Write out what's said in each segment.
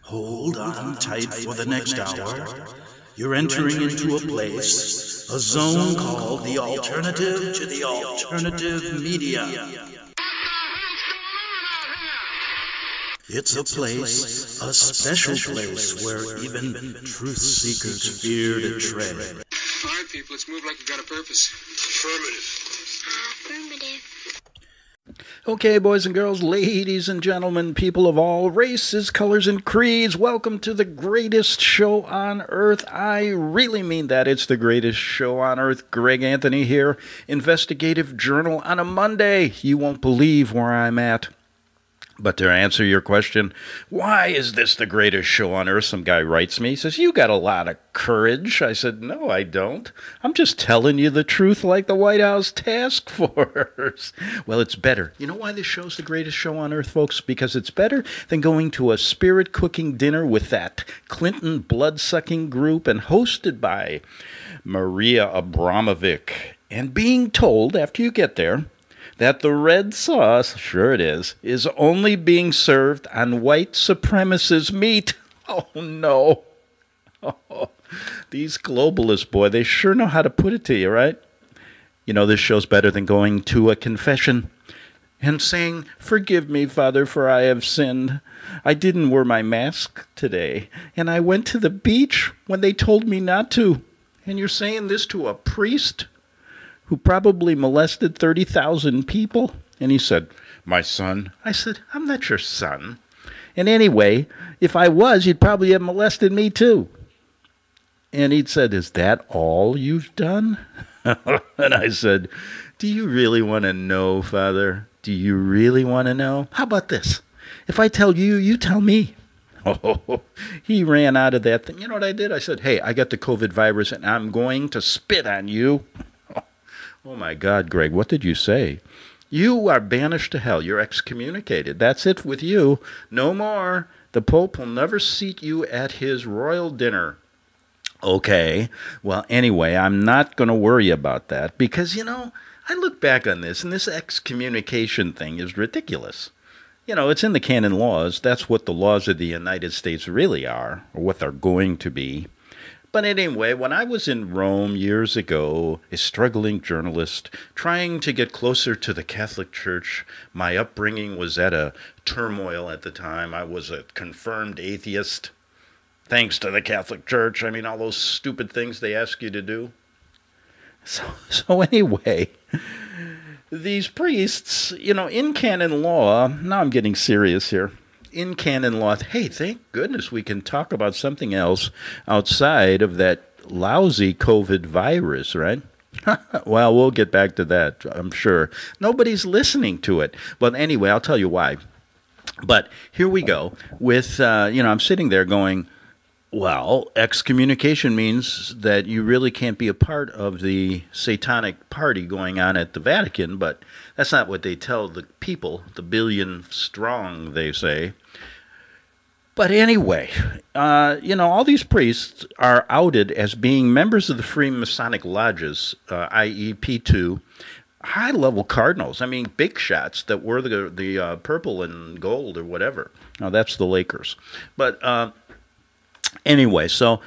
Hold on tight for the next hour. You're entering into a place, a zone called the alternative to the alternative media. It's a place, a special place where even truth seekers fear to tread. All right, people, let's move like we've got a purpose. Affirmative. Okay, boys and girls, ladies and gentlemen, people of all races, colors, and creeds, welcome to the greatest show on earth. I really mean that. It's the greatest show on earth. Greg Anthony here, Investigative Journal on a Monday. You won't believe where I'm at. But to answer your question, why is this the greatest show on earth? Some guy writes me, he says, you got a lot of courage. I said, no, I don't. I'm just telling you the truth like the White House task force. Well, it's better. You know why this show's the greatest show on earth, folks? Because it's better than going to a spirit cooking dinner with that Clinton blood-sucking group and hosted by Maria Abramovic and being told after you get there that the red sauce, sure it is only being served on white supremacist meat. Oh, no. Oh, these globalists, boy, they sure know how to put it to you, right? You know, this show's better than going to a confession and saying, forgive me, Father, for I have sinned. I didn't wear my mask today, and I went to the beach when they told me not to. And you're saying this to a priest who probably molested 30,000 people? And he said, my son. I said, I'm not your son. And anyway, if I was, you'd probably have molested me too. And he'd said, is that all you've done? And I said, do you really want to know, Father? Do you really want to know? How about this? If I tell you, you tell me. Oh, he ran out of that thing. You know what I did? I said, hey, I got the COVID virus and I'm going to spit on you. Oh, my God, Greg, what did you say? You are banished to hell. You're excommunicated. That's it with you. No more. The Pope will never seat you at his royal dinner. Okay. Well, anyway, I'm not going to worry about that because, you know, I look back on this, and this excommunication thing is ridiculous. You know, it's in the canon laws. That's what the laws of the United States really are, or what they're going to be. But anyway, when I was in Rome years ago, a struggling journalist, trying to get closer to the Catholic Church, my upbringing was at a turmoil at the time. I was a confirmed atheist, thanks to the Catholic Church. I mean, all those stupid things they ask you to do. So anyway, these priests, you know, in canon law, now I'm getting serious here. In canon law, hey, thank goodness we can talk about something else outside of that lousy COVID virus, right? Well, we'll get back to that, I'm sure. Nobody's listening to it. But anyway, I'll tell you why. But here we go with, I'm sitting there going, well, excommunication means that you really can't be a part of the Satanic party going on at the Vatican, but that's not what they tell the people, the billion strong, they say. But anyway, all these priests are outed as being members of the Free Masonic Lodges, i.e. P2, high-level cardinals. I mean, big shots that were the purple and gold or whatever. Now, that's the Lakers. But anyway, so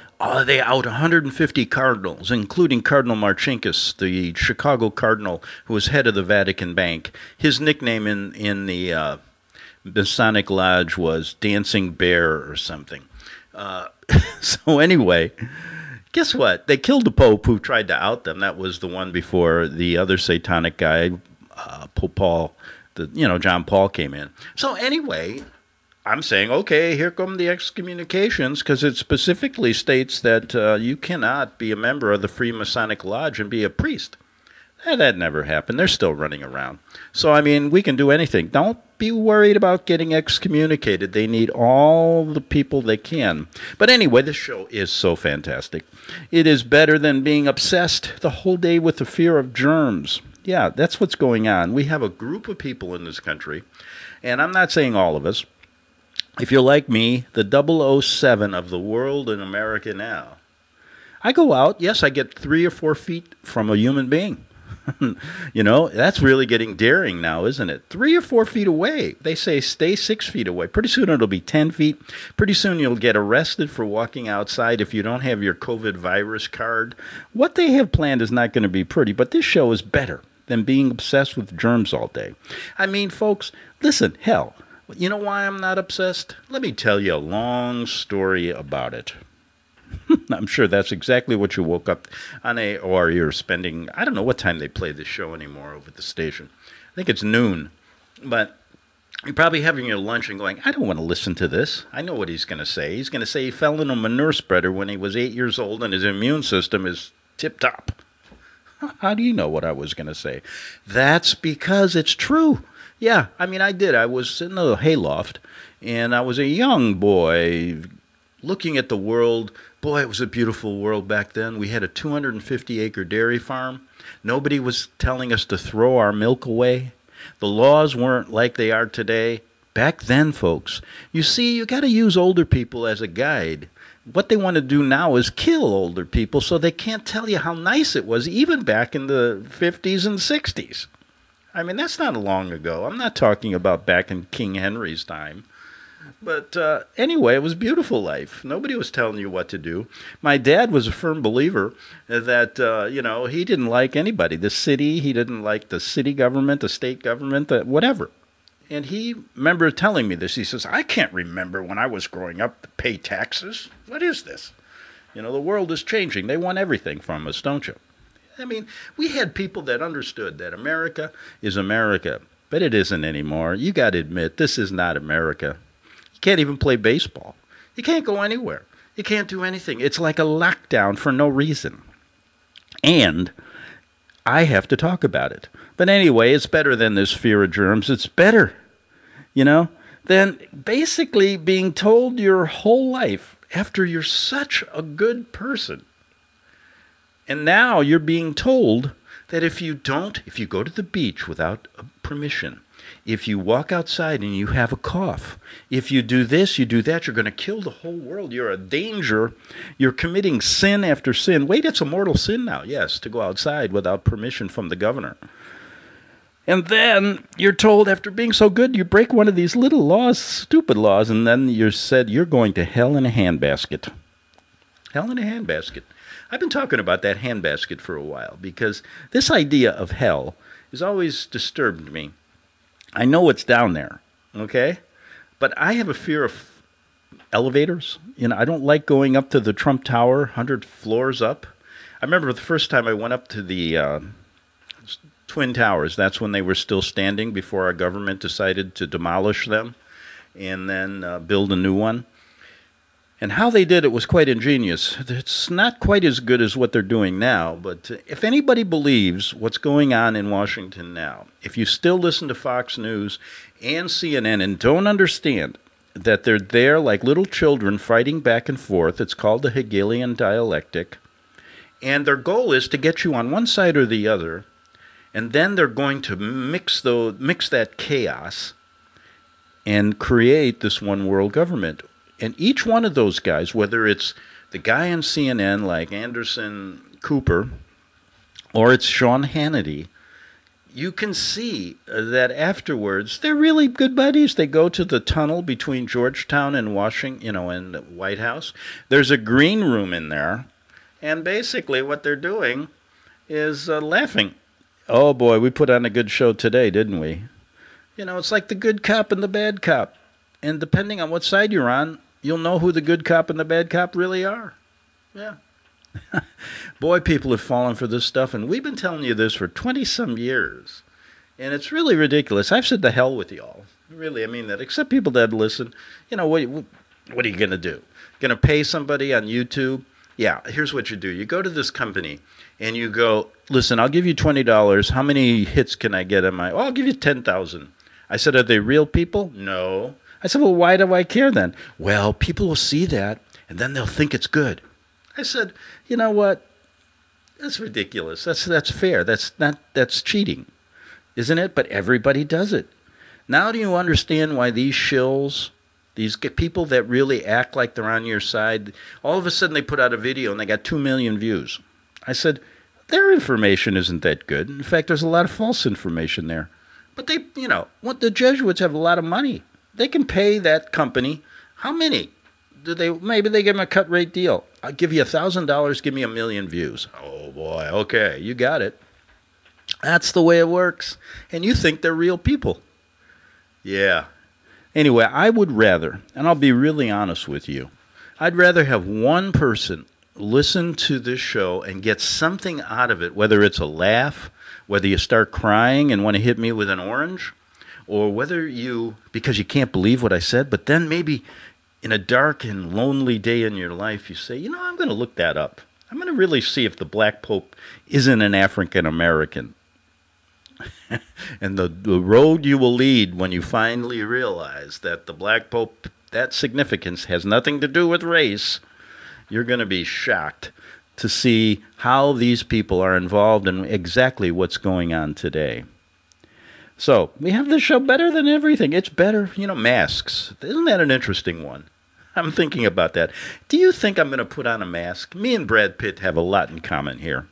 they out 150 cardinals, including Cardinal Marcinkus, the Chicago cardinal who was head of the Vatican Bank. His nickname in the Masonic Lodge was Dancing Bear or something. So anyway, guess what? They killed the Pope who tried to out them. That was the one before the other satanic guy, Pope Paul, John Paul came in. So anyway, I'm saying, okay, here come the excommunications, because it specifically states that you cannot be a member of the Free Masonic Lodge and be a priest. That never happened. They're still running around. So, I mean, we can do anything. Don't be worried about getting excommunicated. They need all the people they can. But anyway, this show is so fantastic. It is better than being obsessed the whole day with the fear of germs. Yeah, that's what's going on. We have a group of people in this country, and I'm not saying all of us. If you're like me, the 007 of the world in America now. I go out, yes, I get 3 or 4 feet from a human being. You know, that's really getting daring now, isn't it? 3 or 4 feet away. They say stay 6 feet away. Pretty soon it'll be 10 feet. Pretty soon you'll get arrested for walking outside if you don't have your COVID virus card. What they have planned is not going to be pretty, but this show is better than being obsessed with germs all day. I mean, folks, listen, hell, you know why I'm not obsessed? Let me tell you a long story about it. I'm sure that's exactly what you woke up on or you're spending, I don't know what time they play this show anymore over at the station. I think it's noon. But you're probably having your lunch and going, I don't want to listen to this. I know what he's going to say. He's going to say he fell in a manure spreader when he was 8 years old and his immune system is tip-top. How do you know what I was going to say? That's because it's true. Yeah, I mean, I did. I was in the hayloft, and I was a young boy looking at the world. Boy, it was a beautiful world back then. We had a 250-acre dairy farm. Nobody was telling us to throw our milk away. The laws weren't like they are today. Back then, folks, you see, you got to use older people as a guide. What they want to do now is kill older people so they can't tell you how nice it was even back in the 50s and 60s. I mean, that's not long ago. I'm not talking about back in King Henry's time. But anyway, it was a beautiful life. Nobody was telling you what to do. My dad was a firm believer that, he didn't like anybody. The city, he didn't like the city government, the state government, whatever. And he remember telling me this. He says, I can't remember when I was growing up to pay taxes. What is this? You know, the world is changing. They want everything from us, don't you? I mean, we had people that understood that America is America, but it isn't anymore. You got to admit, this is not America. You can't even play baseball. You can't go anywhere. You can't do anything. It's like a lockdown for no reason. And I have to talk about it. But anyway, it's better than this fear of germs. It's better, than basically being told your whole life after you're such a good person. And now you're being told that if you go to the beach without permission, if you walk outside and you have a cough, if you do this, you do that, you're going to kill the whole world. You're a danger. You're committing sin after sin. Wait, it's a mortal sin now, yes, to go outside without permission from the governor. And then you're told after being so good, you break one of these little laws, stupid laws, and then you're said you're going to hell in a handbasket. Hell in a handbasket. I've been talking about that handbasket for a while because this idea of hell has always disturbed me. I know what's down there, okay? But I have a fear of elevators. I don't like going up to the Trump Tower, 100 floors up. I remember the first time I went up to the Twin Towers. That's when they were still standing before our government decided to demolish them and then build a new one. And how they did it was quite ingenious. It's not quite as good as what they're doing now, but if anybody believes what's going on in Washington now, if you still listen to Fox News and CNN and don't understand that they're there like little children fighting back and forth, it's called the Hegelian dialectic, and their goal is to get you on one side or the other, and then they're going to mix that chaos and create this one world government. And each one of those guys, whether it's the guy on CNN like Anderson Cooper or it's Sean Hannity, you can see that afterwards they're really good buddies. They go to the tunnel between Georgetown and Washington, and the White House. There's a green room in there, and basically what they're doing is laughing. Oh boy, we put on a good show today, didn't we? It's like the good cop and the bad cop. And depending on what side you're on, you'll know who the good cop and the bad cop really are. Yeah. Boy, people have fallen for this stuff, and we've been telling you this for 20-some years. And it's really ridiculous. I've said to hell with y'all. Really, I mean that. Except people that listen. What are you going to do? Going to pay somebody on YouTube? Yeah, here's what you do. You go to this company, and you go, listen, I'll give you $20. How many hits can I get on my... Oh, I'll give you 10,000. I said, are they real people? No. I said, well, why do I care then? Well, people will see that, and then they'll think it's good. I said, you know what? That's ridiculous. That's fair. That's cheating, isn't it? But everybody does it. Now do you understand why these shills, these people that really act like they're on your side, all of a sudden they put out a video and they got 2 million views? I said, Their information isn't that good. In fact, there's a lot of false information there. But they, what the Jesuits have a lot of money. They can pay that company. How many? Maybe they give them a cut rate deal. I'll give you $1,000, give me 1 million views. Oh boy, okay, you got it. That's the way it works. And you think they're real people. Yeah. Anyway, I would rather, and I'll be really honest with you, I'd rather have one person listen to this show and get something out of it, whether it's a laugh, whether you start crying and want to hit me with an orange, or whether because you can't believe what I said, but then maybe in a dark and lonely day in your life, you say, I'm going to look that up. I'm going to really see if the Black Pope isn't an African American. And the road you will lead when you finally realize that the Black Pope, that significance has nothing to do with race, you're going to be shocked to see how these people are involved in exactly what's going on today. So, we have this show better than everything. It's better, masks. Isn't that an interesting one? I'm thinking about that. Do you think I'm going to put on a mask? Me and Brad Pitt have a lot in common here.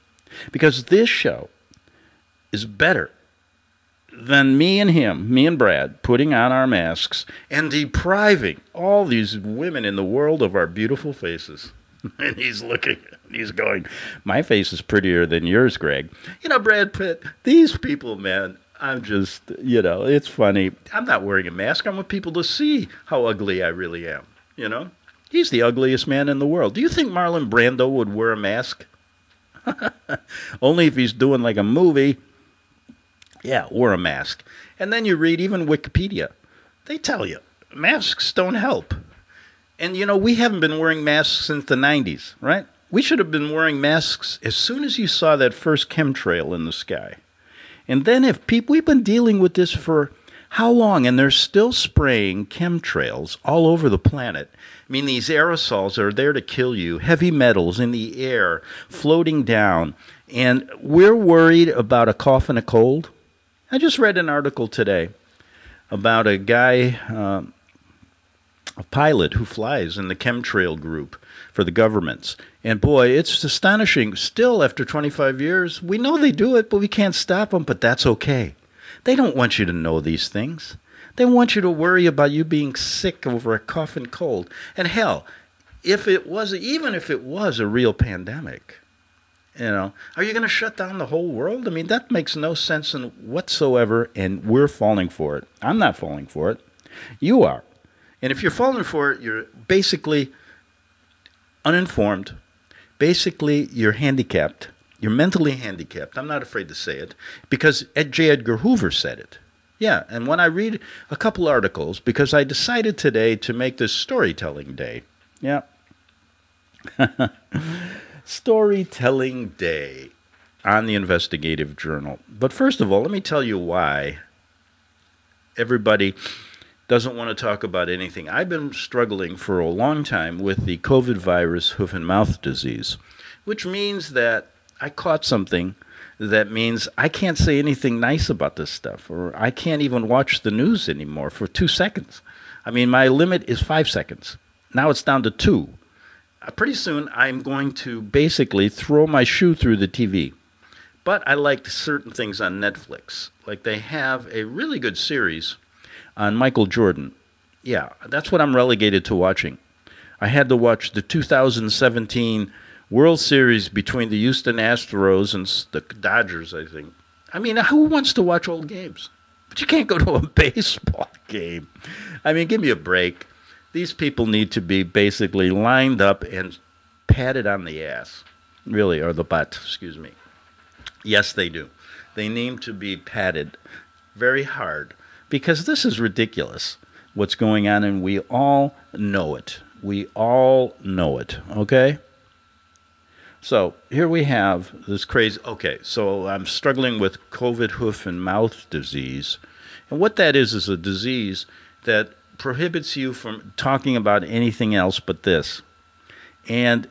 Because this show is better than me and Brad, putting on our masks and depriving all these women in the world of our beautiful faces. And he's going, my face is prettier than yours, Greg. Brad Pitt, these people, man, I'm just, it's funny. I'm not wearing a mask. I want people to see how ugly I really am, He's the ugliest man in the world. Do you think Marlon Brando would wear a mask? Only if he's doing like a movie. Yeah, wear a mask. And then you read even Wikipedia. They tell you, masks don't help. And, we haven't been wearing masks since the 90s, right? We should have been wearing masks as soon as you saw that first chemtrail in the sky. And then we've been dealing with this for how long? And they're still spraying chemtrails all over the planet. I mean, these aerosols are there to kill you. Heavy metals in the air, floating down. And we're worried about a cough and a cold. I just read an article today about a guy, a pilot who flies in the chemtrail group for the governments. And boy, it's astonishing. Still, after 25 years, we know they do it, but we can't stop them. But that's okay. They don't want you to know these things. They want you to worry about you being sick over a cough and cold. And hell, even if it was a real pandemic, are you going to shut down the whole world? I mean, that makes no sense whatsoever, and we're falling for it. I'm not falling for it. You are. And if you're falling for it, you're basically uninformed. Basically, you're handicapped. You're mentally handicapped. I'm not afraid to say it, because J. Edgar Hoover said it. Yeah, and when I read a couple articles, because I decided today to make this storytelling day. Yeah. Storytelling Day on the Investigative Journal. But first of all, let me tell you why everybody doesn't want to talk about anything. I've been struggling for a long time with the COVID virus hoof and mouth disease, which means that I caught something that means I can't say anything nice about this stuff, or I can't even watch the news anymore for 2 seconds. I mean, my limit is 5 seconds. Now it's down to 2. Pretty soon, I'm going to basically throw my shoe through the TV. But I liked certain things on Netflix. Like they have a really good series on Michael Jordan. Yeah, that's what I'm relegated to watching. I had to watch the 2017 World Series between the Houston Astros and the Dodgers, I think. I mean, who wants to watch old games? But you can't go to a baseball game. I mean, give me a break. These people need to be basically lined up and patted on the ass, really, or the butt, excuse me. Yes, they do. They need to be patted very hard, because this is ridiculous, what's going on, and we all know it. We all know it, okay? So here we have this crazy, okay, so I'm struggling with COVID hoof and mouth disease. And what that is a disease that prohibits you from talking about anything else but this. And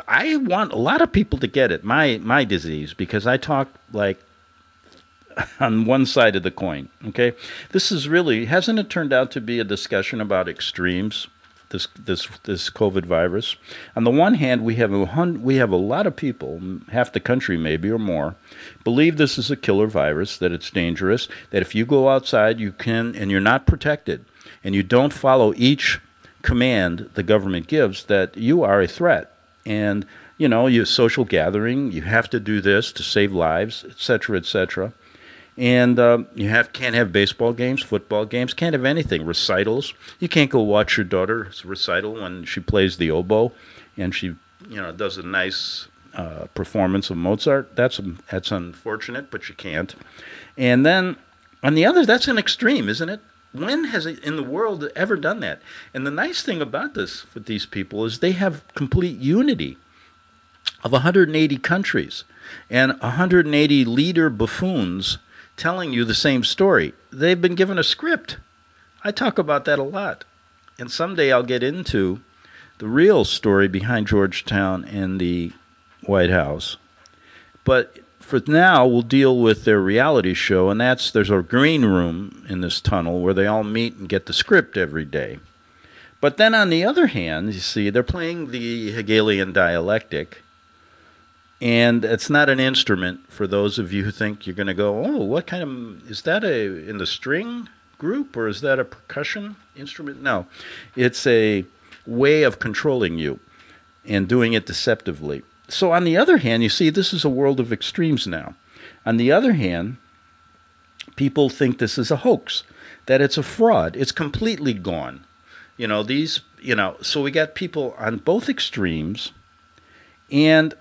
I want a lot of people to get it, my disease, because I talk like on one side of the coin, okay? This is really, hasn't it turned out to be a discussion about extremes? this COVID virus. On the one hand, we have a lot of people, half the country maybe or more, believe this is a killer virus, that it's dangerous, that if you go outside you can, and you're not protected, and you don't follow each command the government gives, that you are a threat. And your social gathering, you have to do this to save lives, etc., etc. And you can't have baseball games, football games, can't have anything, recitals. You can't go watch your daughter's recital when she plays the oboe and she does a nice performance of Mozart. That's unfortunate, but you can't. And then on the other, that's an extreme, isn't it? When has it in the world ever done that? And the nice thing about this with these people is they have complete unity of 180 countries and 180 leader buffoons telling you the same story. They've been given a script. I talk about that a lot. And someday I'll get into the real story behind Georgetown and the White House. But for now, we'll deal with their reality show, and there's a green room in this tunnel where they all meet and get the script every day. But then on the other hand, you see, they're playing the Hegelian dialectic, and it's not an instrument for those of you who think you're going to go, oh, what kind of, is that in the string group, or is that a percussion instrument? No, it's a way of controlling you and doing it deceptively. So on the other hand, you see, this is a world of extremes now. On the other hand, people think this is a hoax, that it's a fraud. It's completely gone. So we got people on both extremes, and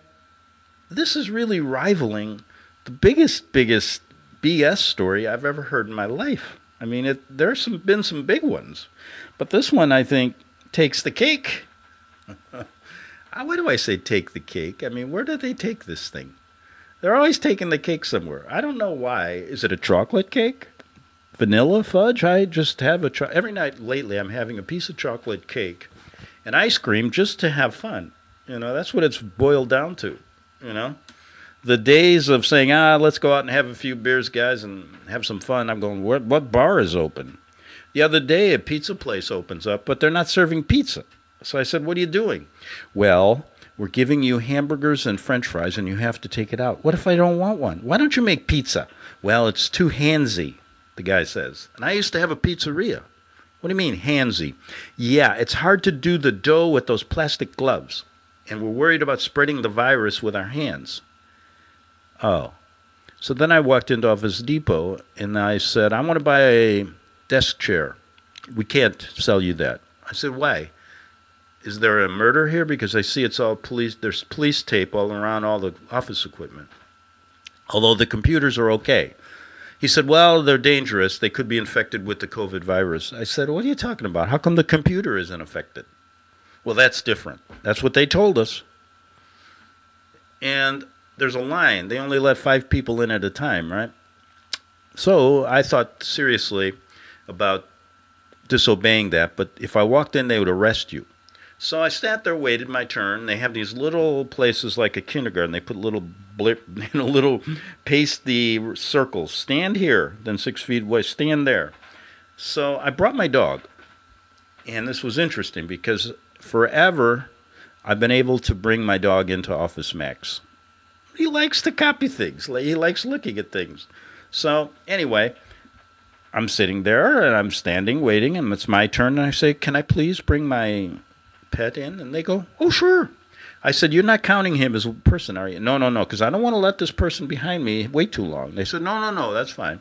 this is really rivaling the biggest BS story I've ever heard in my life. I mean, there's been some big ones, but this one, I think, takes the cake. Why do I say take the cake? I mean, where do they take this thing? They're always taking the cake somewhere. I don't know why. Is it a chocolate cake? Vanilla fudge? I just have every night lately I'm having a piece of chocolate cake and ice cream just to have fun. That's what it's boiled down to. The days of saying, let's go out and have a few beers, guys, and have some fun. I'm going, what bar is open? The other day, a pizza place opens up, but they're not serving pizza. So I said, what are you doing? Well, we're giving you hamburgers and French fries, and you have to take it out. What if I don't want one? Why don't you make pizza? Well, it's too handsy, the guy says. And I used to have a pizzeria. What do you mean, handsy? Yeah, it's hard to do the dough with those plastic gloves. And we're worried about spreading the virus with our hands. Oh. So then I walked into Office Depot, and I said, I want to buy a desk chair. We can't sell you that. I said, why? Is there a murder here? Because I see it's all police. There's police tape all around all the office equipment. Although the computers are okay. He said, well, they're dangerous. They could be infected with the COVID virus. I said, what are you talking about? How come the computer isn't affected? Well, that's different. That's what they told us. And there's a line. They only let 5 people in at a time, right? So I thought seriously about disobeying that. But if I walked in, they would arrest you. So I sat there, waited my turn. They have these little places like a kindergarten. They put little little pasty circles. Stand here, then 6 feet away. Stand there. So I brought my dog. And this was interesting because forever I've been able to bring my dog into Office Max. He likes to copy things. He likes looking at things. So anyway, I'm sitting there and I'm standing, waiting, and it's my turn. And I say, can I please bring my pet in? And they go, oh, sure. I said, you're not counting him as a person, are you? No, because I don't want to let this person behind me wait too long. They said, no, that's fine.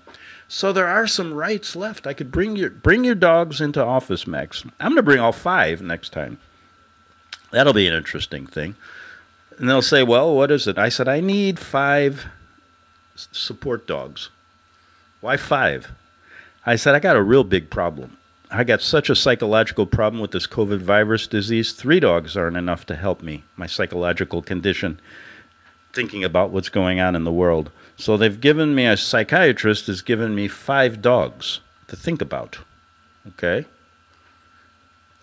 So there are some rights left. I could bring your dogs into Office Max. I'm going to bring all 5 next time. That'll be an interesting thing. And they'll say, well, what is it? I said, I need 5 support dogs. Why 5? I said, I got a real big problem. I got such a psychological problem with this COVID virus disease. 3 dogs aren't enough to help me, my psychological condition, thinking about what's going on in the world. So they've given me, a psychiatrist has given me 5 dogs to think about. Okay?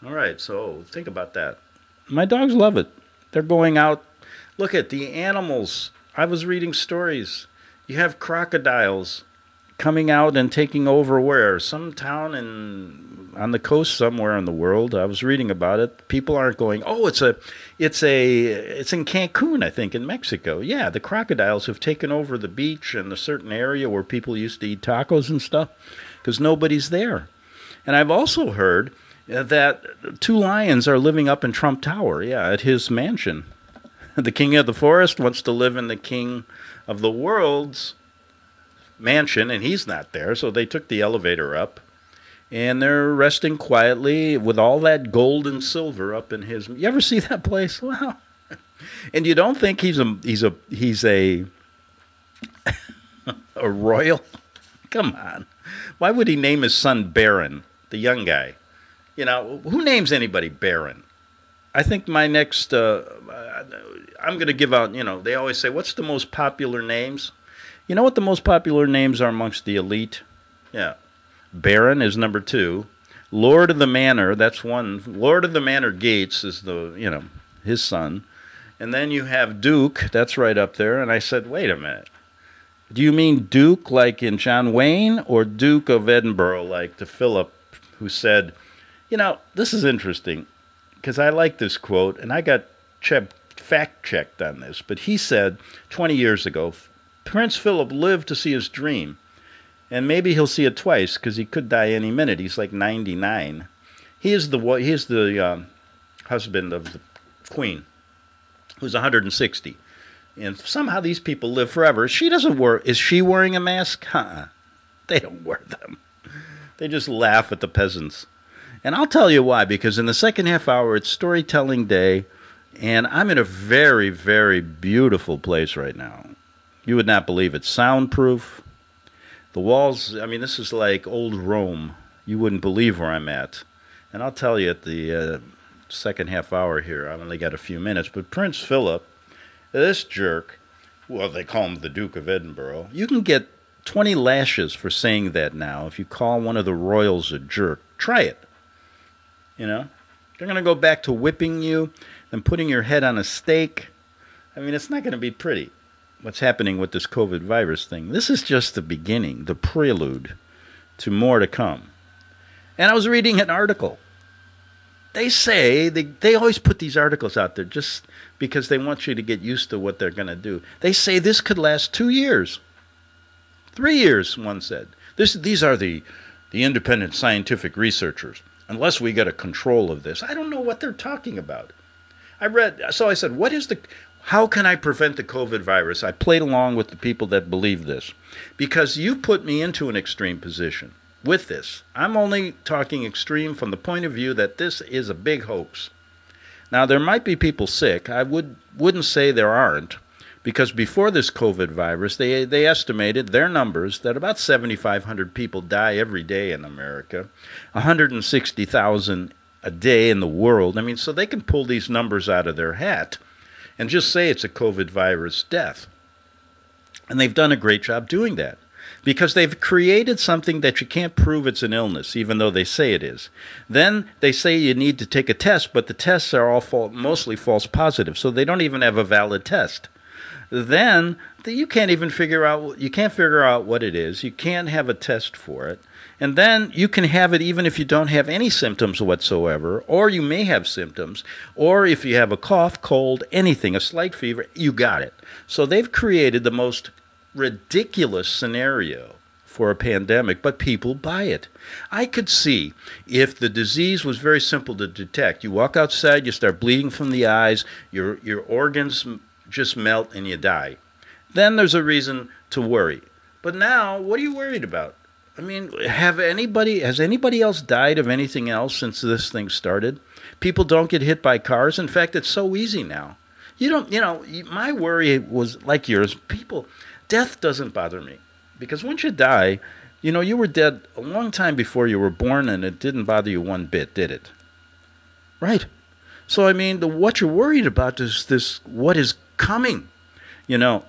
All right, so think about that. My dogs love it. They're going out. Look at the animals. I was reading stories. You have crocodiles coming out and taking over where? Some town on the coast somewhere in the world. I was reading about it. People aren't going, oh, it's in Cancun, I think, in Mexico. Yeah, the crocodiles have taken over the beach and a certain area where people used to eat tacos and stuff because nobody's there. And I've also heard that 2 lions are living up in Trump Tower, at his mansion. The king of the forest wants to live in the king of the world's mansion, and he's not there, so they took the elevator up. And they're resting quietly with all that gold and silver up in his. You ever see that place? Wow. And you don't think he's a a royal? Come on. Why would he name his son Baron, the young guy? Who names anybody Baron? I think my next, I'm going to give out, they always say, what's the most popular names? You know what the most popular names are amongst the elite? Yeah. Baron is number 2. Lord of the Manor, that's 1. Lord of the Manor Gates is his son. And then you have Duke, that's right up there. And I said, wait a minute. Do you mean Duke like in John Wayne, or Duke of Edinburgh like to Philip, who said, this is interesting, because I like this quote, and I got fact-checked on this. But he said 20 years ago, Prince Philip lived to see his dream. And maybe he'll see it twice because he could die any minute. He's like 99. He is the husband of the Queen, who's 160. And somehow these people live forever. She doesn't wear. Is she wearing a mask? They don't wear them. They just laugh at the peasants. And I'll tell you why. Because in the second half hour, it's storytelling day, and I'm in a very, very beautiful place right now. You would not believe it. Soundproof. The walls, this is like old Rome. You wouldn't believe where I'm at. And I'll tell you at the second half hour here, I've only got a few minutes, but Prince Philip, this jerk, well, they call him the Duke of Edinburgh. You can get 20 lashes for saying that now if you call one of the royals a jerk. Try it. They're going to go back to whipping you and putting your head on a stake. It's not going to be pretty. What's happening with this COVID virus thing. This is just the beginning, the prelude to more to come. And I was reading an article. They say, they always put these articles out there just because they want you to get used to what they're going to do. They say this could last 2 years. 3 years, one said. These are the independent scientific researchers, unless we get a control of this. I don't know what they're talking about. So I said, how can I prevent the COVID virus? I played along with the people that believe this. Because you put me into an extreme position with this. I'm only talking extreme from the point of view that this is a big hoax. Now, there might be people sick. I wouldn't say there aren't. Because before this COVID virus, they estimated their numbers that about 7,500 people die every day in America. 160,000 a day in the world. So they can pull these numbers out of their hat and just say it's a COVID virus death. And they've done a great job doing that because they've created something that you can't prove it's an illness, even though they say it is. Then they say you need to take a test, but the tests are all mostly false positives, so they don't even have a valid test. Then you can't figure out what it is. You can't have a test for it. And then you can have it even if you don't have any symptoms whatsoever, or you may have symptoms, or if you have a cough, cold, anything, a slight fever, you got it. So they've created the most ridiculous scenario for a pandemic, but people buy it. I could see if the disease was very simple to detect. You walk outside, you start bleeding from the eyes, your organs just melt and you die. Then there's a reason to worry. But now, what are you worried about? Has anybody else died of anything else since this thing started? People don't get hit by cars. In fact, it's so easy now. My worry was like yours. Death doesn't bother me. Because once you die, you were dead a long time before you were born, and it didn't bother you one bit, did it? Right. So, what you're worried about is what is coming.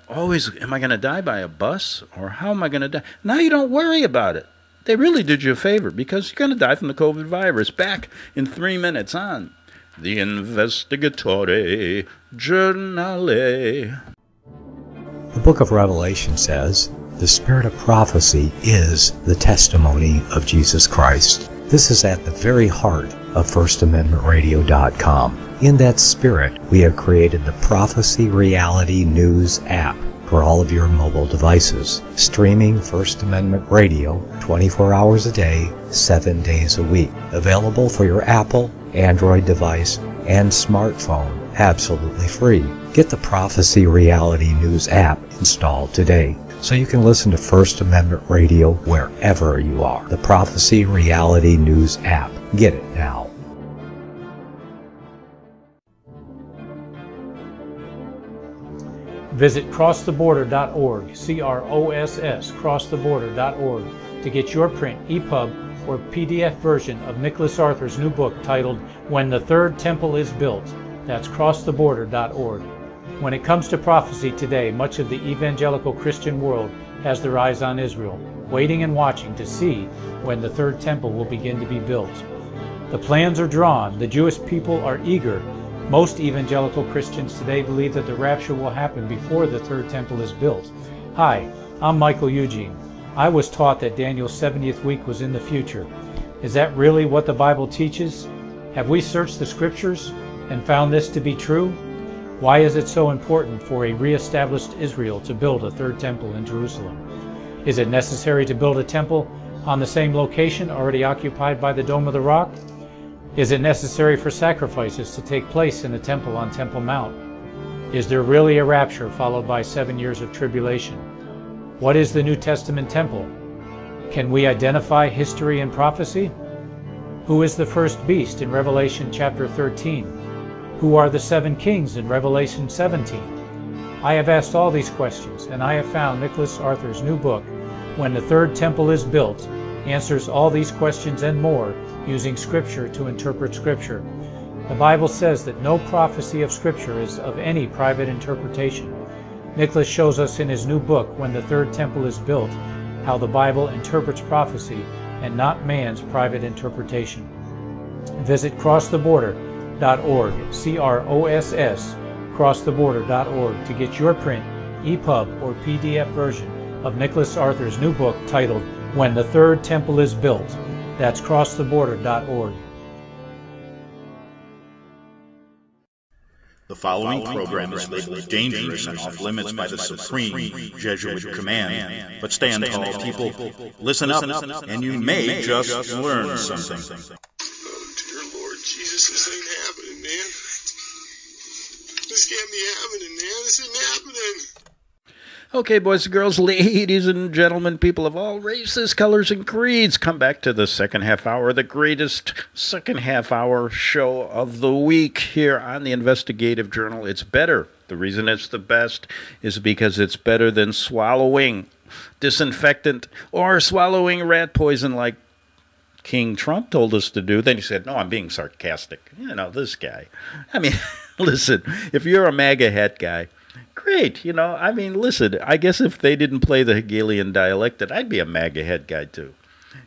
Always, am I going to die by a bus? Or how am I going to die? Now you don't worry about it. They really did you a favor because you're going to die from the COVID virus. Back in 3 minutes on the Investigatore Giornale. The book of Revelation says, The spirit of prophecy is the testimony of Jesus Christ. This is at the very heart of FirstAmendmentRadio.com. In that spirit, we have created the Prophecy Reality News app for all of your mobile devices, streaming First Amendment Radio 24 hours a day, 7 days a week. Available for your Apple, Android device, and smartphone, absolutely free. Get the Prophecy Reality News app installed today, so you can listen to First Amendment Radio wherever you are. The Prophecy Reality News app. Get it now. Visit crosstheborder.org, CROSS, crosstheborder.org, to get your print, EPUB, or PDF version of Nicholas Arthur's new book titled When the Third Temple is Built. That's crosstheborder.org. When it comes to prophecy today, much of the evangelical Christian world has their eyes on Israel, waiting and watching to see when the third temple will begin to be built. The plans are drawn. The Jewish people are eager. Most evangelical Christians today believe that the rapture will happen before the third temple is built. Hi, I'm Michael Eugene. I was taught that Daniel's 70th week was in the future. Is that really what the Bible teaches? Have we searched the scriptures and found this to be true? Why is it so important for a re-established Israel to build a third temple in Jerusalem? Is it necessary to build a temple on the same location already occupied by the Dome of the Rock? Is it necessary for sacrifices to take place in the temple on Temple Mount? Is there really a rapture followed by 7 years of tribulation? What is the New Testament temple? Can we identify history and prophecy? Who is the first beast in Revelation chapter 13? Who are the 7 kings in Revelation 17? I have asked all these questions, and I have found Nicholas Arthur's new book, When the Third Temple is Built, answers all these questions and more using Scripture to interpret Scripture. The Bible says that no prophecy of Scripture is of any private interpretation. Nicholas shows us in his new book, When the Third Temple is Built, how the Bible interprets prophecy and not man's private interpretation. Visit crosstheborder.org, CROSS, crosstheborder.org, to get your print, EPUB, or PDF version of Nicholas Arthur's new book titled When the Third Temple is Built. That's crosstheborder.org. The following program is labeled dangerous and off limits by the supreme Jesuit command. But stand tall, people. Listen up, and you may just learn something. Oh, dear Lord Jesus, this ain't happening, man. This can't be happening, man. This isn't happening. Okay, boys and girls, ladies and gentlemen, people of all races, colors, and creeds, come back to the second half hour, the greatest second half hour show of the week here on the Investigative Journal. It's better. The reason it's the best is because it's better than swallowing disinfectant or swallowing rat poison like King Trump told us to do. Then he said, no, I'm being sarcastic. You know, this guy. I mean, listen, if you're a MAGA hat guy, great, listen, I guess if they didn't play the Hegelian dialect, that I'd be a MAGA head guy too.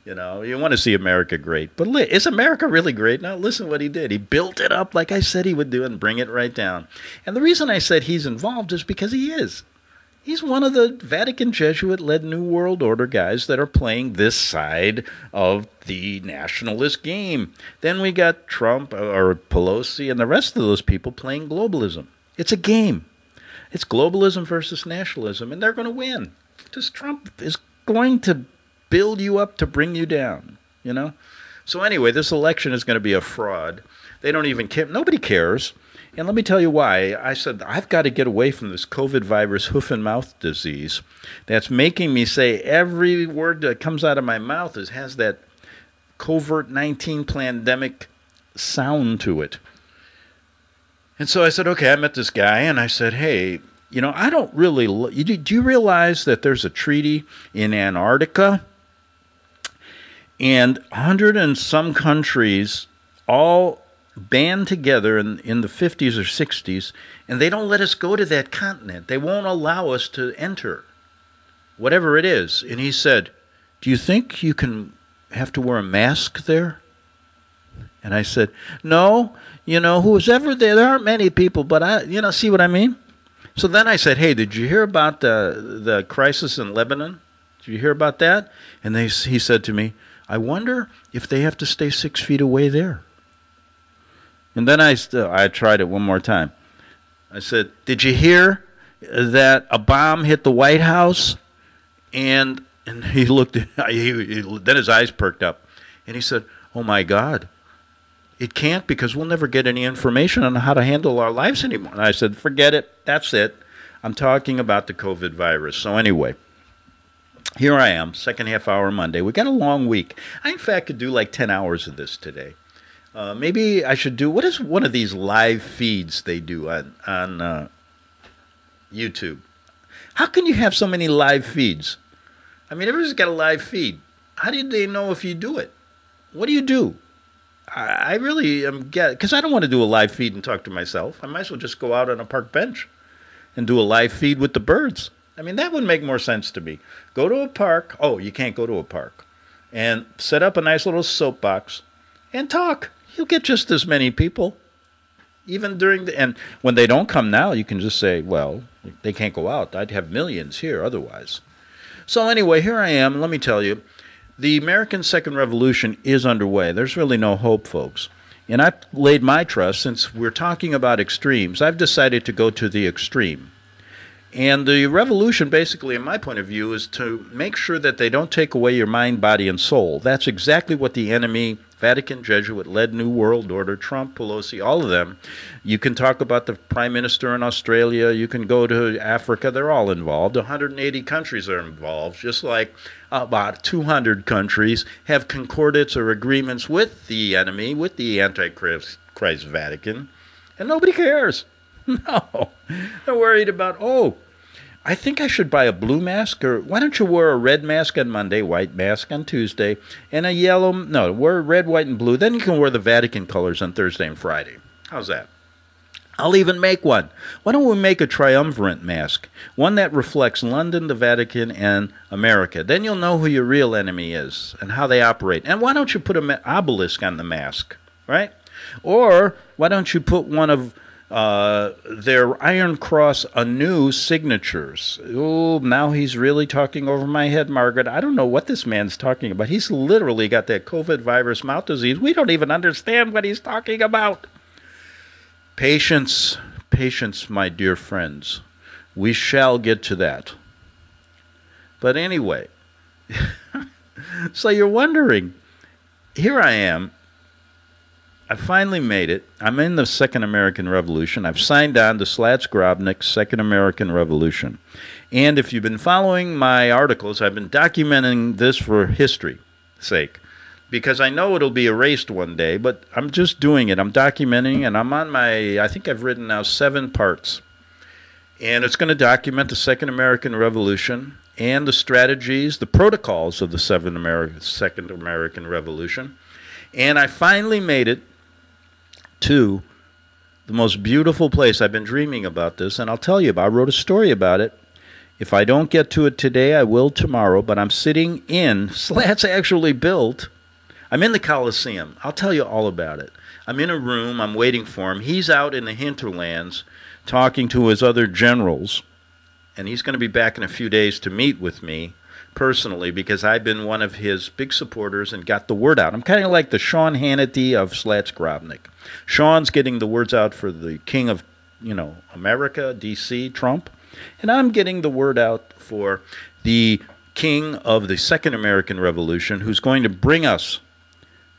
You want to see America great. But is America really great? Now, listen what he did. He built it up like I said he would do and bring it right down. And the reason I said he's involved is because he is. He's one of the Vatican Jesuit-led New World Order guys that are playing this side of the nationalist game. Then we got Trump or Pelosi and the rest of those people playing globalism. It's a game. It's globalism versus nationalism, and they're going to win. Just Trump is going to build you up to bring you down, So anyway, this election is going to be a fraud. They don't even care. Nobody cares. And let me tell you why. I said, I've got to get away from this COVID virus hoof and mouth disease that's making me say every word that comes out of my mouth has that COVID-19 pandemic sound to it. And so I said, okay, I met this guy, and I said, hey, I don't really... do you realize that there's a treaty in Antarctica? And 100 and some countries all band together in the 50s or 60s, and they don't let us go to that continent. They won't allow us to enter, whatever it is. And he said, do you think you can have to wear a mask there? And I said, no, who's ever there aren't many people, but see what I mean? So then I said, hey, did you hear about the crisis in Lebanon? Did you hear about that? And he said to me, I wonder if they have to stay 6 feet away there. And then I tried it one more time. I said, did you hear that a bomb hit the White House? And he looked, then his eyes perked up. And he said, oh my God, it can't, because we'll never get any information on how to handle our lives anymore. And I said, forget it, that's it. I'm talking about the COVID virus. So anyway, here I am, second half hour Monday. We got a long week. I, in fact, could do like 10 hours of this today. Maybe I should do, what is one of these live feeds they do on YouTube? How can you have so many live feeds? I mean, everybody's got a live feed. How did they know if you do it? What do you do? I really am because I don't want to do a live feed and talk to myself. I might as well just go out on a park bench and do a live feed with the birds. I mean, that would make more sense to me. Go to a park. Oh, you can't go to a park. And set up a nice little soapbox and talk. You'll get just as many people. Even during and when they don't come now, you can just say, well, they can't go out. I'd have millions here otherwise. So anyway, here I am. Let me tell you, the American Second Revolution is underway. There's really no hope, folks. And I've laid my trust, since we're talking about extremes, I've decided to go to the extreme. And the revolution, basically, in my point of view, is to make sure that they don't take away your mind, body, and soul. That's exactly what the enemy, Vatican, Jesuit-led New World Order, Trump, Pelosi, all of them. You can talk about the Prime Minister in Australia. You can go to Africa. They're all involved. 180 countries are involved, just like about 200 countries have concordats or agreements with the enemy, with the Antichrist Vatican, and nobody cares. No, they're worried about, oh, I think I should buy a blue mask, or why don't you wear a red mask on Monday, white mask on Tuesday, and a yellow, no, wear red, white, and blue. Then you can wear the Vatican colors on Thursday and Friday. How's that? I'll even make one. Why don't we make a triumvirate mask, one that reflects London, the Vatican, and America? Then you'll know who your real enemy is and how they operate. And why don't you put an obelisk on the mask, right? Or why don't you put one of their Iron Cross anew signatures? Oh, now he's really talking over my head, Margaret. I don't know what this man's talking about. He's literally got that COVID virus mouth disease. We don't even understand what he's talking about. Patience, patience, my dear friends. We shall get to that. But anyway, so you're wondering, here I am. I finally made it. I'm in the Second American Revolution. I've signed on to Slats-Grobnik's Second American Revolution. And if you've been following my articles, I've been documenting this for history's sake, because I know it'll be erased one day, but I'm just doing it. I'm documenting, and I'm on my, I think I've written now 7 parts. And it's going to document the Second American Revolution and the strategies, the protocols of the Second American Revolution. And I finally made it to the most beautiful place. I've been dreaming about this, and I'll tell you about. I wrote a story about it. If I don't get to it today, I will tomorrow. But I'm sitting in, Slats actually built, I'm in the Coliseum. I'll tell you all about it. I'm in a room. I'm waiting for him. He's out in the hinterlands talking to his other generals, and he's going to be back in a few days to meet with me personally, because I've been one of his big supporters and got the word out. I'm kind of like the Sean Hannity of Slats-Grobnik. Sean's getting the words out for the king of, America, D.C., Trump, and I'm getting the word out for the king of the Second American Revolution, who's going to bring us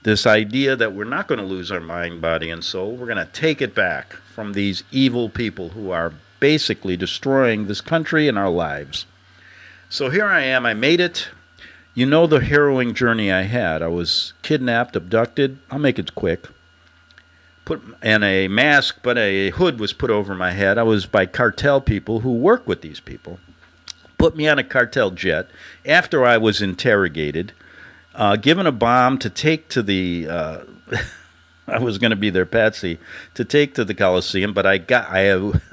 this idea that we're not going to lose our mind, body, and soul. We're going to take it back from these evil people who are basically destroying this country and our lives. So here I am. I made it. You know the harrowing journey I had. I was kidnapped, abducted. I'll make it quick. Put in a mask, but a hood was put over my head. I was by cartel people who work with these people. Put me on a cartel jet after I was interrogated, given a bomb to take to the I was going to be their patsy to take to the Coliseum, but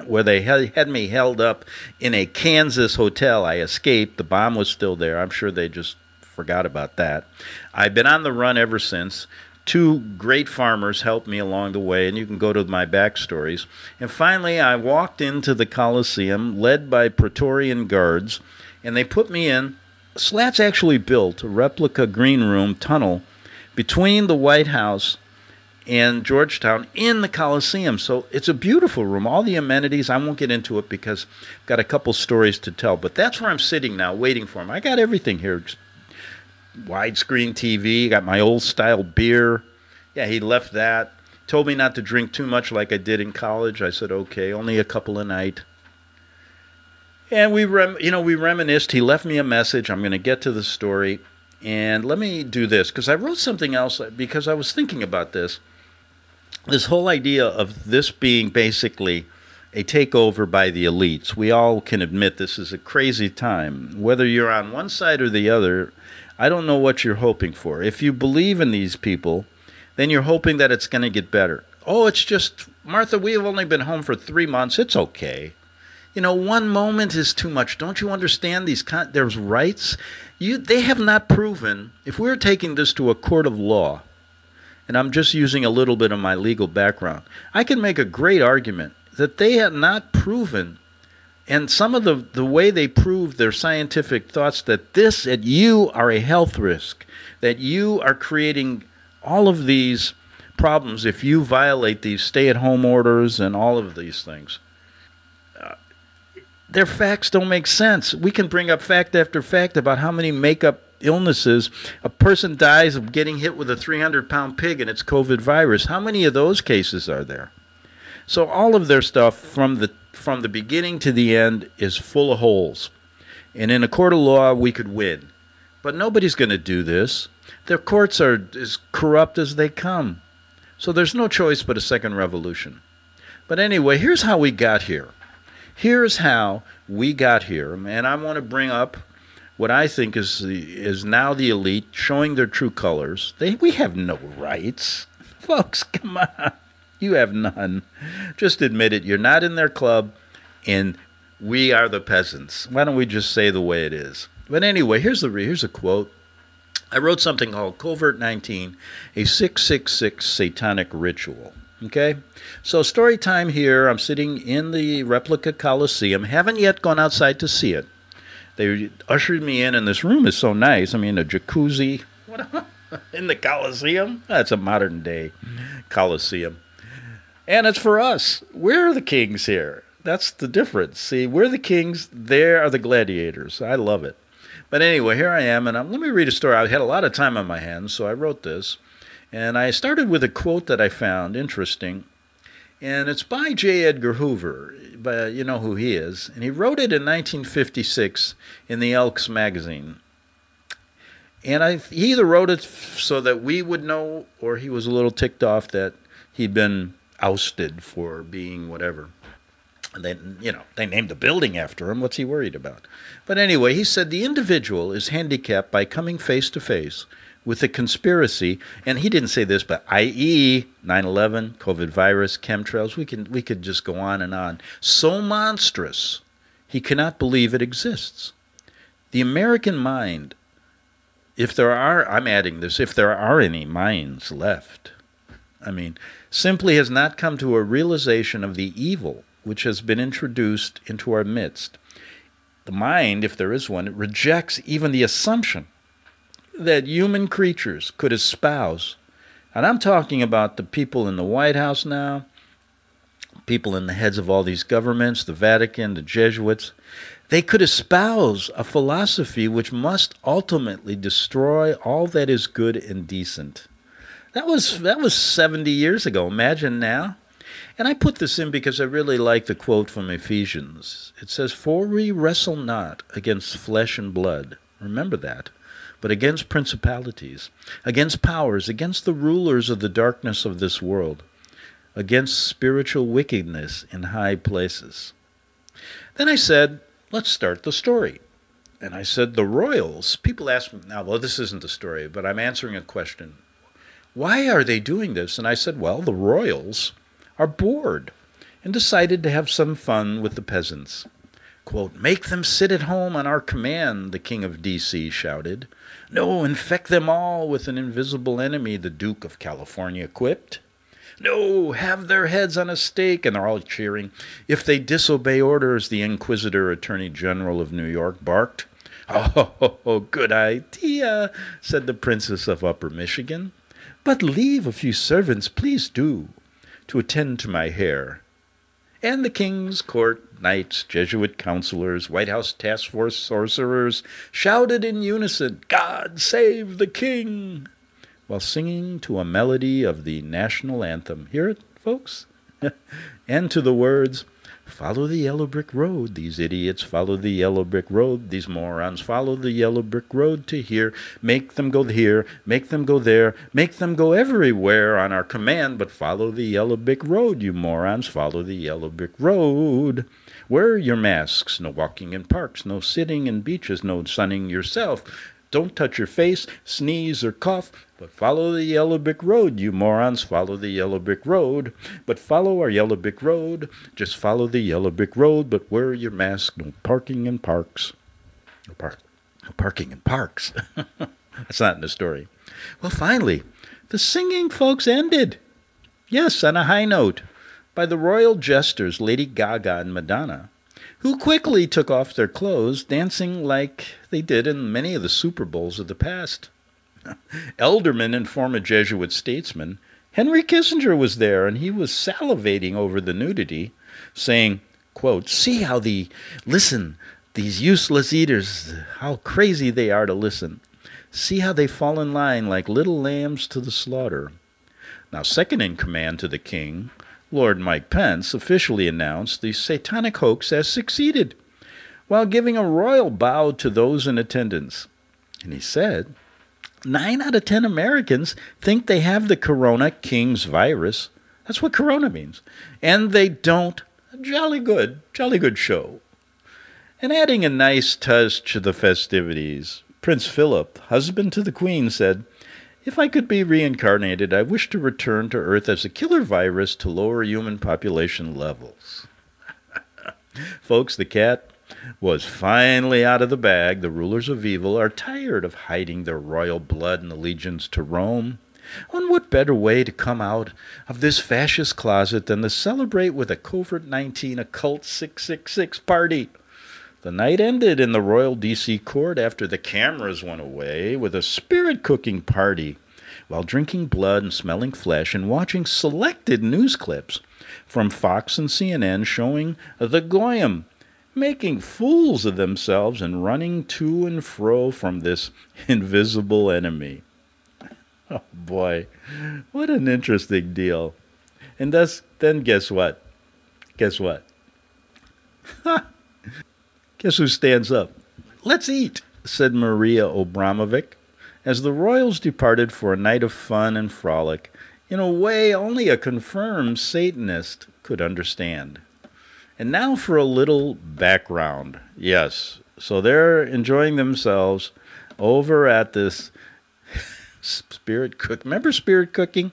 where they had me held up in a Kansas hotel. I escaped. The bomb was still there. I'm sure they just forgot about that. I've been on the run ever since. Two great farmers helped me along the way, and you can go to my backstories. And finally, I walked into the Coliseum, led by Praetorian guards, and they put me in. Slats actually built a replica green room tunnel between the White House and Georgetown in the Coliseum. So it's a beautiful room. All the amenities, I won't get into it because I've got a couple stories to tell. But that's where I'm sitting now, waiting for him. I got everything here. Widescreen TV, got my old style beer. Yeah, he left that. Told me not to drink too much like I did in college. I said, okay, only a couple a night. And we reminisced. He left me a message. I'm going to get to the story. And let me do this, because I wrote something else because I was thinking about this. This whole idea of this being basically a takeover by the elites. We all can admit this is a crazy time. Whether you're on one side or the other, I don't know what you're hoping for. If you believe in these people, then you're hoping that it's going to get better. Oh, it's just, Martha, we have only been home for 3 months. It's okay. One moment is too much. Don't you understand there's rights? They have not proven, if we're taking this to a court of law, and I'm just using a little bit of my legal background, I can make a great argument that they have not proven, and some of the way they prove their scientific thoughts, that you are a health risk, that you are creating all of these problems if you violate these stay-at-home orders and all of these things. Their facts don't make sense. We can bring up fact after fact about how many make-up illnesses. A person dies of getting hit with a 300-pound pig and it's COVID virus. How many of those cases are there? So all of their stuff from the beginning to the end is full of holes. And in a court of law, we could win. But nobody's going to do this. Their courts are as corrupt as they come. So there's no choice but a second revolution. But anyway, here's how we got here. Here's how we got here, and I want to bring up what I think is now the elite showing their true colors. We have no rights. Folks, come on. You have none. Just admit it. You're not in their club, and we are the peasants. Why don't we just say the way it is? But anyway, here's a quote. I wrote something called Covert 19, a 666 Satanic ritual. Okay, so story time here. I'm sitting in the replica Coliseum. Haven't yet gone outside to see it. They ushered me in, and this room is so nice. I mean, a jacuzzi. What in the Coliseum? That's a modern day Coliseum. And it's for us. We're the kings here. That's the difference. See, we're the kings. They are the gladiators. I love it. But anyway, here I am, and let me read a story. I had a lot of time on my hands, so I wrote this. And I started with a quote that I found interesting, and it's by J. Edgar Hoover. You know who he is. And he wrote it in 1956 in the Elks magazine. And he either wrote it so that we would know, or he was a little ticked off that he'd been ousted for being whatever. And they named the building after him. What's he worried about? But anyway, he said the individual is handicapped by coming face to face with a conspiracy, and he didn't say this, but i.e. 9/11, COVID virus, chemtrails, we could just go on and on. So monstrous, he cannot believe it exists. The American mind, if there are any minds left, simply has not come to a realization of the evil which has been introduced into our midst. The mind, if there is one, it rejects even the assumption that human creatures could espouse. And I'm talking about the people in the White House now, people in the heads of all these governments, the Vatican, the Jesuits. They could espouse a philosophy which must ultimately destroy all that is good and decent. That was 70 years ago. Imagine now. And I put this in because I really like the quote from Ephesians. It says, "For we wrestle not against flesh and blood." Remember that. "But against principalities, against powers, against the rulers of the darkness of this world, against spiritual wickedness in high places." Then I said, let's start the story. And I said, the royals, people ask me, now, well, this isn't the story, but I'm answering a question. Why are they doing this? And I said, well, the royals are bored and decided to have some fun with the peasants. Quote, "Make them sit at home on our command," the king of D.C. shouted. "No, infect them all with an invisible enemy," the Duke of California quipped. "No, have their heads on a stake," and they're all cheering. "If they disobey orders," the Inquisitor Attorney General of New York barked. "Oh, good idea," said the Princess of Upper Michigan. "But leave a few servants, please do, to attend to my hair." And the king's court, knights, Jesuit counselors, White House task force sorcerers shouted in unison, "God save the king," while singing to a melody of the national anthem. Hear it, folks? And to the words, "Follow the yellow brick road, these idiots follow the yellow brick road, these morons follow the yellow brick road to here, make them go here, make them go there, make them go everywhere on our command, but follow the yellow brick road, you morons, follow the yellow brick road. Wear your masks, no walking in parks, no sitting in beaches, no sunning yourself. Don't touch your face, sneeze, or cough, but follow the yellow brick road, you morons, follow the yellow brick road. But follow our yellow brick road, just follow the yellow brick road, but wear your mask, no parking in parks." No parking in parks. That's not in the story. Well, finally, the singing, folks, ended. Yes, on a high note, by the royal jesters Lady Gaga and Madonna, who quickly took off their clothes, dancing like they did in many of the Super Bowls of the past. Elderman and former Jesuit statesman Henry Kissinger was there, and he was salivating over the nudity, saying, quote, "See how listen, these useless eaters, how crazy they are to listen. See how they fall in line like little lambs to the slaughter." Now, second in command to the king, Lord Mike Pence officially announced the Satanic hoax has succeeded, while giving a royal bow to those in attendance. And he said, 9 out of 10 Americans think they have the Corona King's virus. That's what Corona means. And they don't. Jolly good show. And adding a nice touch to the festivities, Prince Philip, husband to the Queen, said, "If I could be reincarnated, I wish to return to Earth as a killer virus to lower human population levels." Folks, the cat was finally out of the bag. The rulers of evil are tired of hiding their royal blood and allegiance to Rome. And what better way to come out of this fascist closet than to celebrate with a COVID-19 occult 666 party? The night ended in the royal D.C. court after the cameras went away with a spirit cooking party, while drinking blood and smelling flesh and watching selected news clips from Fox and CNN showing the Goyim making fools of themselves and running to and fro from this invisible enemy. Oh boy, what an interesting deal. And then guess what? Guess who stands up? "Let's eat," said Maria Abramovic, as the royals departed for a night of fun and frolic in a way only a confirmed Satanist could understand. And now for a little background. Yes, so they're enjoying themselves over at this spirit cook. Remember spirit cooking?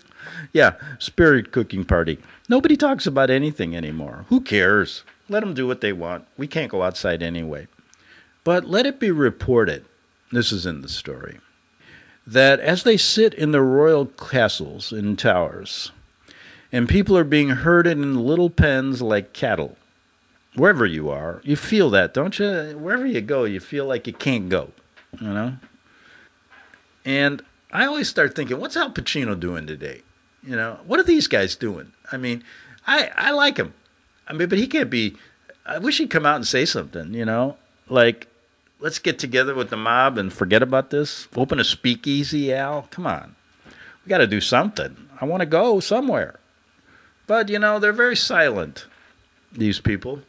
Yeah, spirit cooking party. Nobody talks about anything anymore. Who cares? Let them do what they want. We can't go outside anyway. But let it be reported, this is in the story, that as they sit in their royal castles and towers, and people are being herded in little pens like cattle, wherever you are, you feel that, don't you? Wherever you go, you feel like you can't go, you know? And I always start thinking, what's Al Pacino doing today? You know, what are these guys doing? I mean, I like him. I mean, but he can't be, I wish he'd come out and say something, you know? Like, let's get together with the mob and forget about this. Open a speakeasy, Al. Come on. We got to do something. I want to go somewhere. But, you know, they're very silent, these people.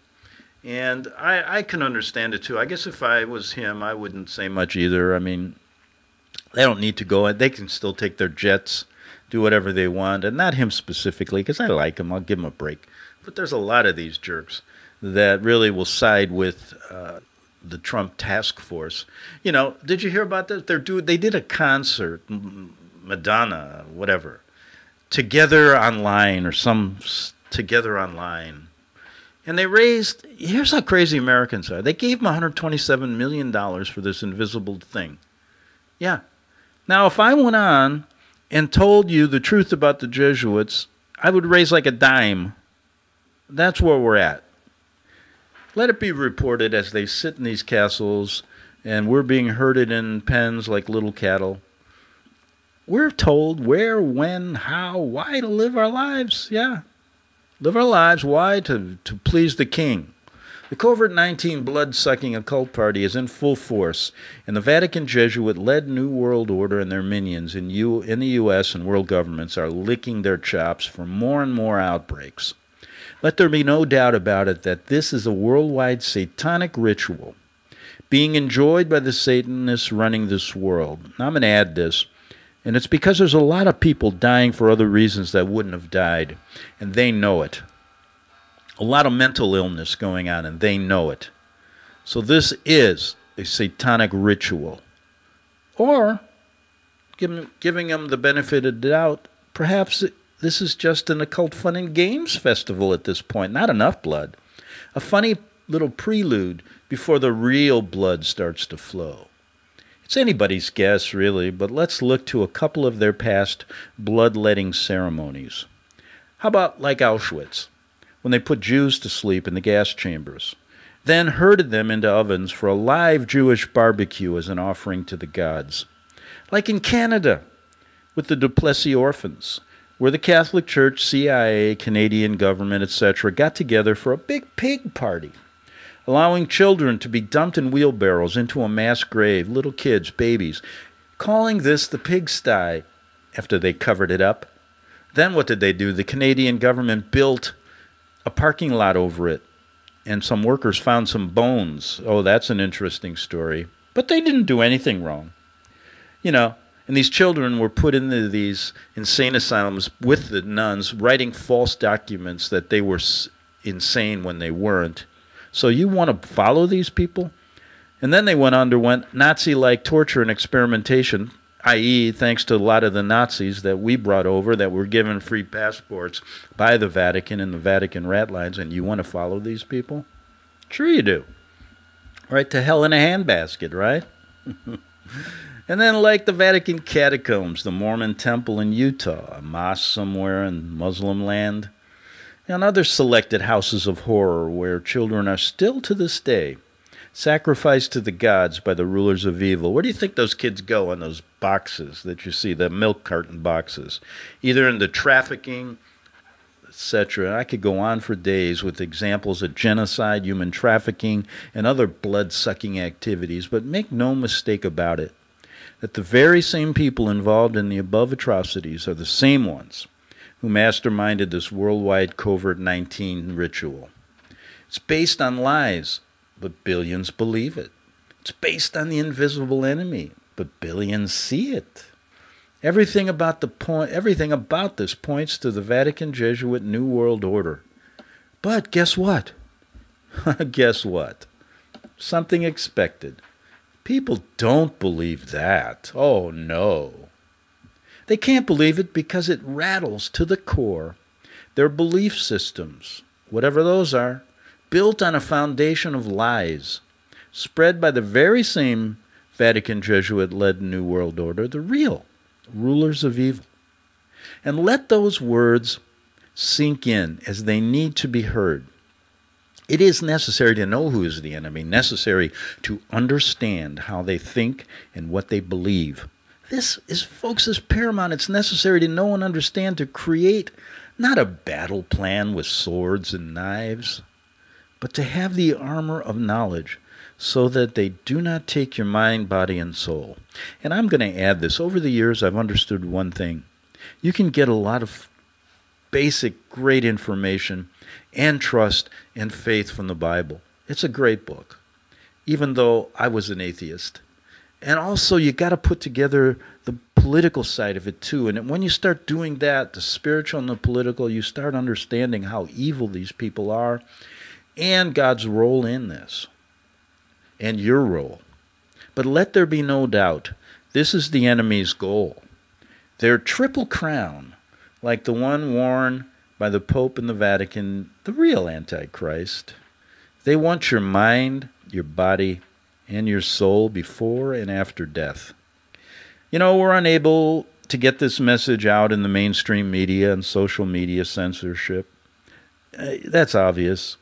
And I can understand it, too. I guess if I was him, I wouldn't say much either. I mean, they don't need to go. They can still take their jets, do whatever they want. And not him specifically, because I like him. I'll give him a break. But there's a lot of these jerks that really will side with the Trump task force. You know, did you hear about this? They did a concert, Madonna, whatever, together online or some together online. And they raised, here's how crazy Americans are. They gave them $127 million for this invisible thing. Yeah. Now, if I went on and told you the truth about the Jesuits, I would raise like a dime. That's where we're at. Let it be reported as they sit in these castles and we're being herded in pens like little cattle. We're told where, when, how, why to live our lives. Yeah. Live our lives. Why? To please the king. The COVID-19 blood-sucking occult party is in full force, and the Vatican Jesuit-led New World Order and their minions in the U.S. and world governments are licking their chops for more and more outbreaks. Let there be no doubt about it that this is a worldwide satanic ritual being enjoyed by the Satanists running this world. I'm going to add this, and it's because there's a lot of people dying for other reasons that wouldn't have died, and they know it. A lot of mental illness going on, and they know it. So this is a satanic ritual. Or, giving them the benefit of the doubt, perhaps this is just an occult fun and games festival at this point. Not enough blood. A funny little prelude before the real blood starts to flow. It's anybody's guess, really, but let's look to a couple of their past bloodletting ceremonies. How about like Auschwitz, when they put Jews to sleep in the gas chambers, then herded them into ovens for a live Jewish barbecue as an offering to the gods. Like in Canada, with the Duplessis orphans, where the Catholic Church, CIA, Canadian government, etc. got together for a big pig party, allowing children to be dumped in wheelbarrows into a mass grave, little kids, babies, calling this the pigsty after they covered it up. Then what did they do? The Canadian government built a parking lot over it, and some workers found some bones. Oh, that's an interesting story. But they didn't do anything wrong. You know, and these children were put into these insane asylums with the nuns, writing false documents that they were insane when they weren't. So you want to follow these people? And then they underwent Nazi-like torture and experimentation, i.e., thanks to a lot of the Nazis that we brought over that were given free passports by the Vatican and the Vatican rat lines, and you want to follow these people? Sure you do. Right to hell in a handbasket, right? And then like the Vatican catacombs, the Mormon temple in Utah, a mosque somewhere in Muslim land, and other selected houses of horror where children are still to this day sacrificed to the gods by the rulers of evil. Where do you think those kids go in those boxes that you see, the milk carton boxes? Either into trafficking, etc. I could go on for days with examples of genocide, human trafficking, and other blood-sucking activities, but make no mistake about it, that the very same people involved in the above atrocities are the same ones who masterminded this worldwide COVID-19 ritual. It's based on lies, but billions believe it. It's based on the invisible enemy, but billions see it. Everything about this points to the Vatican Jesuit New World Order. But guess what? Guess what? Something expected. People don't believe that. Oh, no. They can't believe it because it rattles to the core their belief systems, whatever those are, built on a foundation of lies, spread by the very same Vatican Jesuit-led New World Order, the real rulers of evil. And let those words sink in as they need to be heard. It is necessary to know who is the enemy, necessary to understand how they think and what they believe. This is, folks, is paramount. It's necessary to know and understand to create not a battle plan with swords and knives, but to have the armor of knowledge so that they do not take your mind, body, and soul. And I'm going to add this. Over the years, I've understood one thing. You can get a lot of basic, great information and trust and faith from the Bible. It's a great book, even though I was an atheist. And also, you got to put together the political side of it, too. And when you start doing that, the spiritual and the political, you start understanding how evil these people are and God's role in this and your role. But let there be no doubt, this is the enemy's goal. Their triple crown, like the one worn by the Pope and the Vatican, the real Antichrist. They want your mind, your body, and your soul before and after death. You know, we're unable to get this message out in the mainstream media and social media censorship. That's obvious.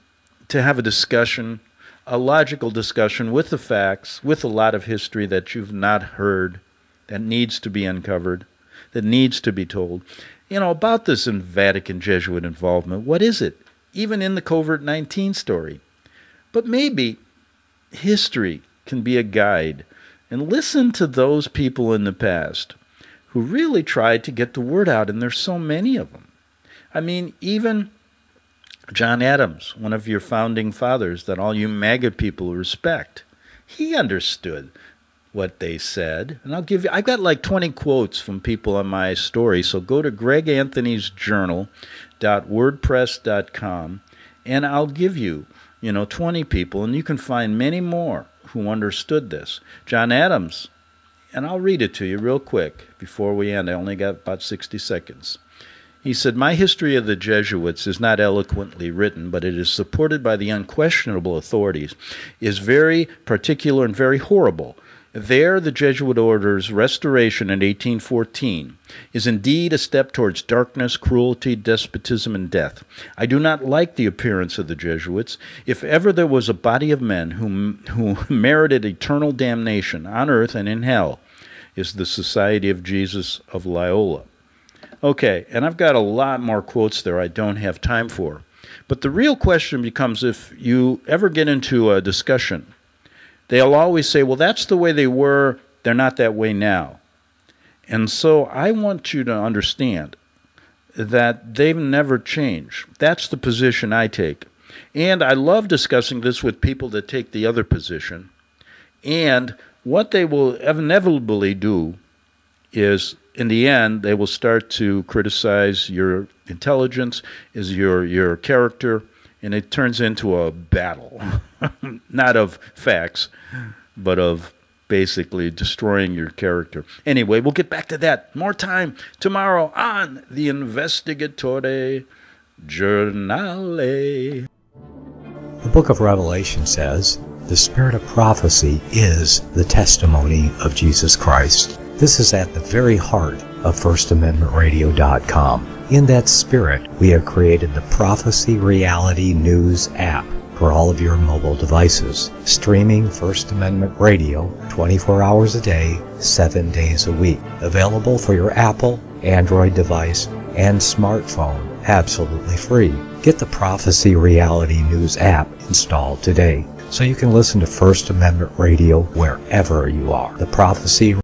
To have a discussion, a logical discussion with the facts, with a lot of history that you've not heard, that needs to be uncovered, that needs to be told. You know, about this Vatican Jesuit involvement, what is it? Even in the COVID-19 story. But maybe history can be a guide, and listen to those people in the past who really tried to get the word out, and there's so many of them. I mean, even John Adams, one of your founding fathers that all you MAGA people respect, he understood what they said. And I've got like 20 quotes from people on my story, so go to greganthonysjournal.wordpress.com, and I'll give you, 20 people, and you can find many more who understood this. John Adams, and I'll read it to you real quick before we end. I only got about 60 seconds. He said, "My history of the Jesuits is not eloquently written, but it is supported by the unquestionable authorities, is very particular and very horrible. There, the Jesuit order's restoration in 1814 is indeed a step towards darkness, cruelty, despotism, and death. I do not like the appearance of the Jesuits. If ever there was a body of men who merited eternal damnation on earth and in hell, is the Society of Jesus of Loyola." Okay, and I've got a lot more quotes there I don't have time for. But the real question becomes, if you ever get into a discussion, they'll always say, well, that's the way they were, they're not that way now. And so I want you to understand that they've never changed. That's the position I take. And I love discussing this with people that take the other position. And what they will inevitably do is, in the end, they will start to criticize your intelligence, your character, and it turns into a battle, not of facts, but of basically destroying your character. Anyway, we'll get back to that. More time tomorrow on the Investigatore Giornale. The book of Revelation says, "The spirit of prophecy is the testimony of Jesus Christ." This is at the very heart of FirstAmendmentRadio.com. In that spirit, we have created the Prophecy Reality News app for all of your mobile devices, streaming First Amendment Radio 24 hours a day, 7 days a week. Available for your Apple, Android device, and smartphone, absolutely free. Get the Prophecy Reality News app installed today so you can listen to First Amendment Radio wherever you are. The Prophecy.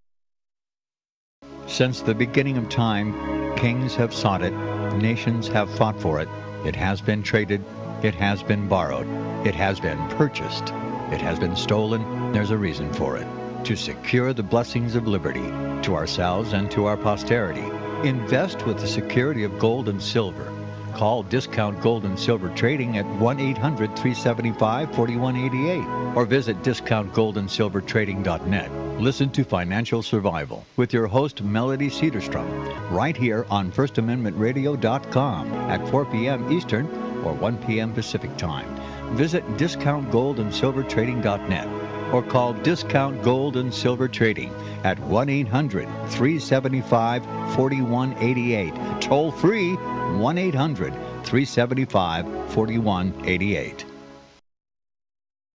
Since the beginning of time, kings have sought it, nations have fought for it. It has been traded, it has been borrowed, it has been purchased, it has been stolen. There's a reason for it: to secure the blessings of liberty to ourselves and to our posterity. Invest with the security of gold and silver. Call Discount Gold and Silver Trading at 1-800-375-4188 or visit discountgoldandsilvertrading.net. Listen to Financial Survival with your host Melody Cedarstrom right here on FirstAmendmentRadio.com at 4 p.m. Eastern or 1 p.m. Pacific Time. Visit discountgoldandsilvertrading.net or call Discount Gold and Silver Trading at 1-800-375-4188. Toll free 1-800-375-4188.